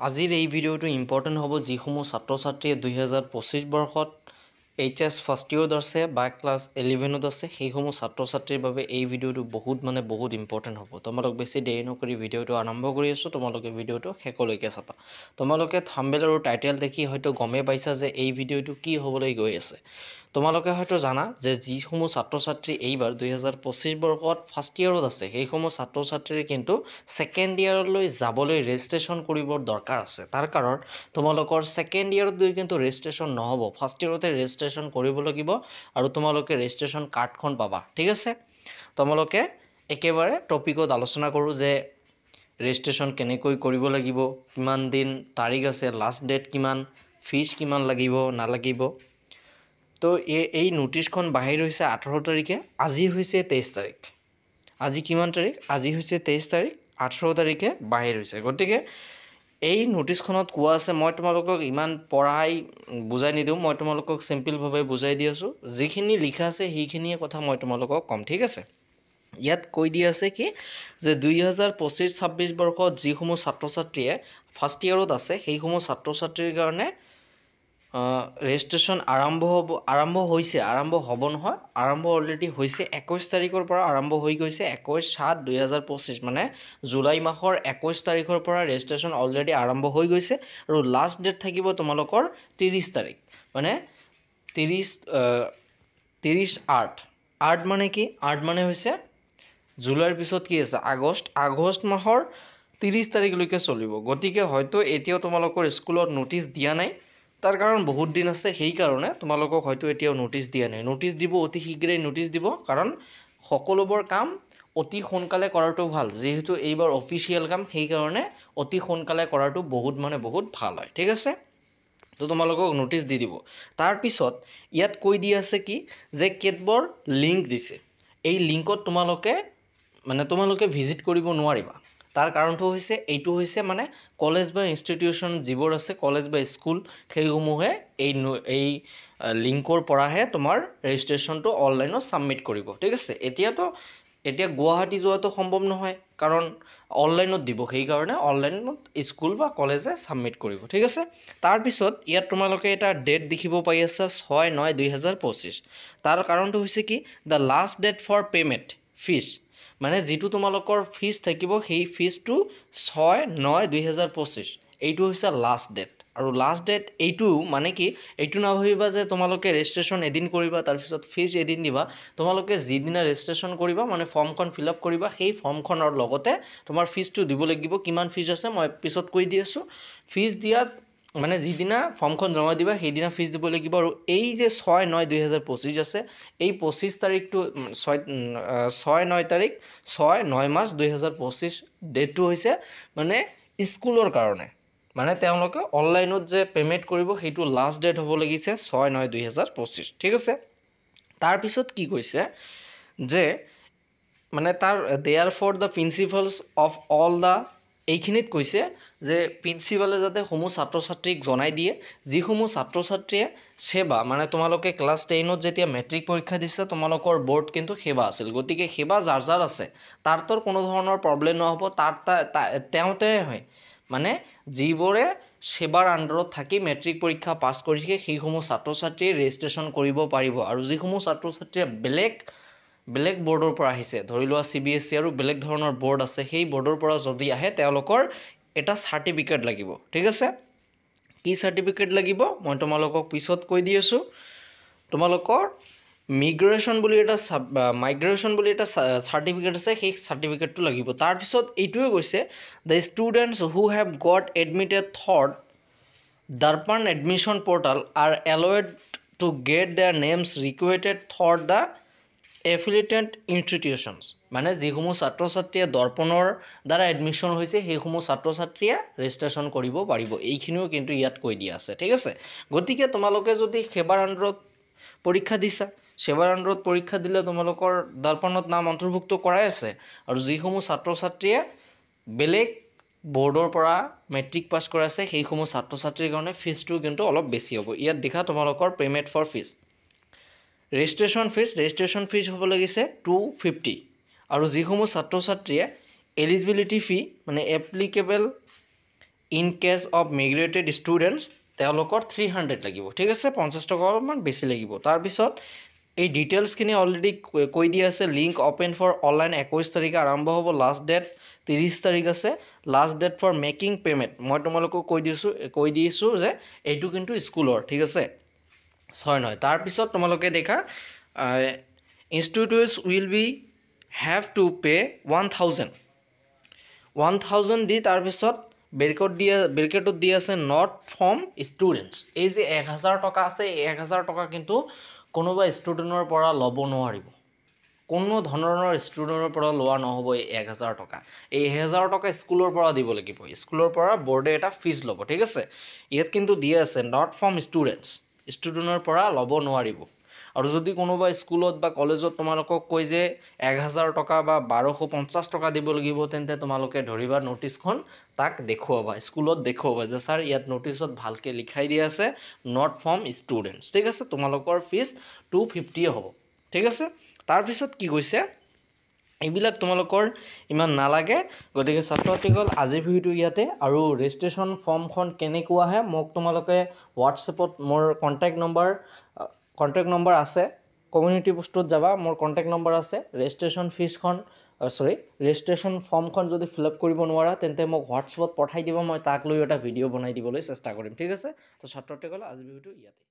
আজিৰ এই ভিডিঅ'টো ইম্পৰ্টেণ্ট হ'ব যিসমূহ ছাত্ৰ ছাত্ৰীয়ে 2025 বৰ্ষত HS ফাৰ্ষ্ট ইয়েৰত আছে বা ক্লাছ 11ত আছে সেইসমূহ ছাত্ৰ ছাত্ৰীৰ বাবে এই ভিডিঅ'টো বহুত ইম্পৰ্টেণ্ট হ'ব। তোমালোক বেছি দেৰি নকৰি ভিডিঅ'টো আৰম্ভ কৰি আছোঁ। তোমালোকে ভিডিঅ'টো শেষলৈকে চাবা। তোমালোকে থাম্বনেল আৰু টাইটেল দেখি হয়তো গমেই পাইছা যে এই ভিডিঅ'টো কি হ'বলৈ গৈ আছে। তোমালোকে হয়তো জানা যে যিসমূহ ছাত্ৰ ছাত্ৰী এইবাৰ 2025 বৰ্ষত ফাৰ্ষ্ট ইয়েৰত আছে সেইসমূহ ছাত্ৰ ছাত্ৰীৰ কিন্তু ছেকেণ্ড ইয়েৰলৈ যাবলৈ ৰেজিষ্ট্ৰেশ্যন কৰিবৰ দৰকাৰ আছে। তাৰ কাৰণ তোমালোকৰ ছেকেণ্ড ইয়েৰত গৈ কিন্তু ৰেজিষ্ট্ৰেশ্যন নহ'ব, ফাৰ্ষ্ট ইয়েৰতে ৰেজিষ্ট্ৰেশ্যন কৰিব লাগিব আৰু তোমালোকে ৰেজিষ্ট্ৰেশ্যন কাৰ্ডখন পাবা। ঠিক আছে, তোমালোকে একেবাৰে টপিকত আলোচনা কৰোঁ যে ৰেজিষ্ট্ৰেশ্যন কেনেকৈ কৰিব লাগিব, কিমান দিন তাৰিখ আছে, লাষ্ট ডেট কিমান, ফিজ কিমান লাগিব নালাগিব। তো এই নোটিছখন বাহিৰ হৈছে 18 তাৰিখে, আজি হৈছে 23 তাৰিখ। আজি কিমান তাৰিখ? আজি হৈছে 23 তাৰিখ, 18 তাৰিখে বাহিৰ হৈছে। গতিকে এই নোটিছখনত কোৱা আছে, মই তোমালোকক ইমান পঢ়াই বুজাই নিদিওঁ, মই তোমালোকক চিম্পলভাৱে বুজাই দি আছোঁ। যিখিনি লিখা আছে সেইখিনিয়ে কথা মই তোমালোকক ক'ম। ঠিক আছে, ইয়াত কৈ দিয়া আছে কি যে 2025-26 বৰ্ষত যিসমূহ ছাত্ৰ ছাত্ৰীয়ে ফাৰ্ষ্ট ইয়েৰত আছে সেইসমূহ ছাত্ৰ ছাত্ৰীৰ কাৰণে ৰেজিষ্ট্ৰেশ্যন আৰম্ভ হ'ব নহয়, আৰম্ভ অলৰেডি হৈছে। 21 তাৰিখৰ পৰা আৰম্ভ হৈ গৈছে। 21/7/2025 মানে জুলাই মাহৰ 21 তাৰিখৰ পৰা ৰেজিষ্ট্ৰেশ্যন অলৰেডি আৰম্ভ হৈ গৈছে আৰু লাষ্ট ডেট থাকিব তোমালোকৰ 30 তাৰিখ, মানে 30/8 মানে কি? 8 মানে হৈছে জুলাইৰ পিছত কি আছে? আগষ্ট মাহৰ 30 তাৰিখলৈকে চলিব। গতিকে হয়তো এতিয়াও তোমালোকৰ স্কুলত নোটিছ দিয়া নাই, তাৰ কাৰণ বহুত দিন আছে, সেইকাৰণে তোমালোকক হয়তো এতিয়াও নোটিছ দিয়া নাই। নোটিছ দিব, অতি শীঘ্ৰেই নোটিছ দিব, কাৰণ সকলোবোৰ কাম অতি সোনকালে কৰাটো ভাল। যিহেতু এইবাৰ অফিচিয়েল কাম, সেইকাৰণে অতি সোনকালে কৰাটো বহুত ভাল হয়। ঠিক আছে, তো তোমালোকক নোটিছ দি দিব। তাৰপিছত ইয়াত কৈ দি আছে কি যে কেতবোৰ লিংক দিছে, এই লিংকত তোমালোকে ভিজিট কৰিব নোৱাৰিবা। তাৰ কাৰণটো হৈছে এইটো হৈছে মানে কলেজ বা ইনষ্টিটিউশ্যন যিবোৰ আছে, কলেজ বা স্কুল, সেইসমূহে এই লিংকৰ পৰাহে তোমাৰ ৰেজিষ্ট্ৰেশ্যনটো অনলাইনত ছাবমিট কৰিব। ঠিক আছে, এতিয়া গুৱাহাটী যোৱাটো সম্ভৱ নহয়, কাৰণ অনলাইনত দিব, সেইকাৰণে অনলাইনত স্কুল বা কলেজে ছাবমিট কৰিব। ঠিক আছে, তাৰপিছত ইয়াত তোমালোকে এটা ডেট দেখিব পাই আছা, 6/9/2025। তাৰ কাৰণটো হৈছে কি the last date for payment fees, মানে যিটো তোমালোকৰ ফিজ থাকিব সেই ফিজটো 6/9/2025 এইটো হৈছে লাষ্ট ডেট। আৰু লাষ্ট ডেট এইটো মানে কি, এইটো নাভাবিবা যে তোমালোকে ৰেজিষ্ট্ৰেশ্যন এদিন কৰিবা তাৰপিছত ফিজ এদিন দিবা। তোমালোকে যিদিনা ৰেজিষ্ট্ৰেশ্যন কৰিবা, মানে ফৰ্মখন ফিল আপ কৰিবা, সেই ফৰ্মখনৰ লগতে তোমাৰ ফিজটো দিব লাগিব। কিমান ফিজ আছে মই পিছত কৈ দি আছোঁ। ফিজ দিয়াত মানে যিদিনা ফৰ্মখন জমা দিবা সেইদিনা ফিজ দিব লাগিব। আৰু এই যে 6/9/2025 আছে, এই 25 তাৰিখটো 6/9/2025 ডেটটো হৈছে মানে স্কুলৰ কাৰণে, মানে তেওঁলোকে অনলাইনত যে পে'মেণ্ট কৰিব সেইটো লাষ্ট ডেট হ'ব লাগিছে 6/9/2025। ঠিক আছে, তাৰপিছত কি কৈছে যে মানে they are for the principals of all the, এইখিনিত কৈছে যে প্ৰিন্সিপালে যাতে সমূহ ছাত্ৰ ছাত্ৰীক জনাই দিয়ে, যিসমূহ ছাত্ৰ ছাত্ৰীয়ে সেৱা, মানে তোমালোকে ক্লাছ 10ত যেতিয়া মেট্ৰিক পৰীক্ষা দিছে তোমালোকৰ বৰ্ড কিন্তু সেৱা আছিল। গতিকে সেৱা যাৰ আছে তাৰ কোনো ধৰণৰ প্ৰব্লেম নহ'ব, তেওঁতে হয়, মানে যিবোৰে সেৱাৰ আণ্ডাৰত থাকি মেট্ৰিক পৰীক্ষা পাছ কৰিছে সেইসমূহ ছাত্ৰ ছাত্ৰীয়ে ৰেজিষ্ট্ৰেশ্যন কৰিব পাৰিব। আৰু যিসমূহ ছাত্ৰ ছাত্ৰীয়ে বেলেগ বৰ্ডৰ পৰা আহিছে, ধৰি লোৱা CBSE আৰু বেলেগ ধৰণৰ বৰ্ড আছে, সেই বৰ্ডৰ পৰা যদি আহে তেওঁলোকৰ এটা চাৰ্টিফিকেট লাগিব। ঠিক আছে, কি চাৰ্টিফিকেট লাগিব মই তোমালোকক পিছত কৈ দি আছোঁ। তোমালোকৰ মাইগ্ৰেশ্যন বুলি এটা চাৰ্টিফিকেট আছে, সেই চাৰ্টিফিকেটটো লাগিব। তাৰপিছত এইটোৱে কৈছে the students who have got admitted through Darpan admission portal are allowed to get their names recruited through the affiliated institutions, মানে যিসমূহ ছাত্ৰ ছাত্ৰীয়ে দৰ্পণৰ দ্বাৰা এডমিশ্যন হৈছে সেইসমূহ ছাত্ৰ ছাত্ৰীয়ে ৰেজিষ্ট্ৰেশ্যন কৰিব পাৰিব। এইখিনিও কিন্তু ইয়াত কৈ দিয়া আছে। ঠিক আছে, গতিকে তোমালোকে যদি সেৱাৰ আণ্ডাৰত পৰীক্ষা দিছা, সেৱাৰ আণ্ডাৰত পৰীক্ষা দিলে তোমালোকৰ দৰ্পণত নাম অন্তৰ্ভুক্ত কৰাই আছে। আৰু যিসমূহ ছাত্ৰ ছাত্ৰীয়ে বেলেগ বৰ্ডৰ পৰা মেট্ৰিক পাছ কৰাইছে সেইসমূহ ছাত্ৰ ছাত্ৰীৰ কাৰণে ফিজটো কিন্তু অলপ বেছি হ'ব। ইয়াত দেখা তোমালোকৰ payment for fees, registration fees হ'ব লাগিছে 250। আৰু যিসমূহ ছাত্ৰ ছাত্ৰীয়ে এলিজিবিলিটি ফি মানে applicable in case of migrated students তেওঁলোকৰ 300 লাগিব, ঠিক আছে, 50 টকা অলপমান বেছি লাগিব। তাৰপিছত এই ডিটেইলছখিনি অলৰেডি কৈ দিয়া আছে। লিংক অ'পেন ফৰ অনলাইন 21 তাৰিখে আৰম্ভ হ'ব, লাষ্ট ডেট 30 তাৰিখ আছে। Last date for making payment মই তোমালোকক কৈ দিছোঁ যে এইটো কিন্তু স্কুলৰ, ঠিক আছে, 6 নহয়। তাৰপিছত তোমালোকে দেখা institutes will be have to pay 1000 দি তাৰপিছত ব্ৰেকেটত দি আছে নট ফ্ৰম ষ্টুডেণ্টছ। এই যে 1000 টকা আছে, এই 1000 টকা কিন্তু কোনোবা ষ্টুডেণ্টৰ পৰা ল'ব নোৱাৰিব, কোনো ধৰণৰ ষ্টুডেণ্টৰ পৰা লোৱা নহ'ব। এই 1000 টকা, এই 1000 টকা স্কুলৰ পৰা দিব লাগিব, স্কুলৰ পৰা বৰ্ডে এটা ফিজ ল'ব, ঠিক আছে। ইয়াত কিন্তু দিয়া আছে নট ফ্ৰম ষ্টুডেণ্টছ, ষ্টুডেণ্টৰ পৰা ল'ব নোৱাৰিব। আৰু যদি কোনোবা স্কুলত বা কলেজত তোমালোকক কয় যে 1000 টকা বা 1250 টকা দিব লাগিব, তেন্তে তোমালোকে ধৰিবা ন'টিছখন তাক দেখুৱাবা, স্কুলত দেখুৱাবা যে ছাৰ ইয়াত ন'টিছত ভালকৈ লিখাই দিয়া আছে নট ফ্ৰম ষ্টুডেণ্টছ, ঠিক আছে, তোমালোকৰ ফিজ 250 হ'ব, ঠিক আছে। তাৰপিছত কি কৈছে, এইবিলাক তোমালোকৰ ইমান নালাগে। গতিকে ছাত্ৰ ছাত্ৰীসকল আজিৰ ভিডিঅ'টো ইয়াতে। আৰু ৰেজিষ্ট্ৰেশ্যন ফৰ্মখন কেনেকুৱা আহে মোক তোমালোকে হোৱাটছএপত মোৰ কণ্টেক্ট নম্বৰ আছে, কমিউনিটি পোষ্টত যাবা, মোৰ কণ্টেক্ট নম্বৰ আছে। ৰেজিষ্ট্ৰেশ্যন ফৰ্মখন যদি ফিল আপ কৰিব নোৱাৰা তেন্তে মোক হোৱাটছএপত পঠাই দিব, মই তাক লৈ এটা ভিডিঅ' বনাই দিবলৈ চেষ্টা কৰিম, ঠিক আছে। তো ছাত্ৰ ছাত্ৰীসকল আজিৰ ভিডিঅ'টো ইয়াতে।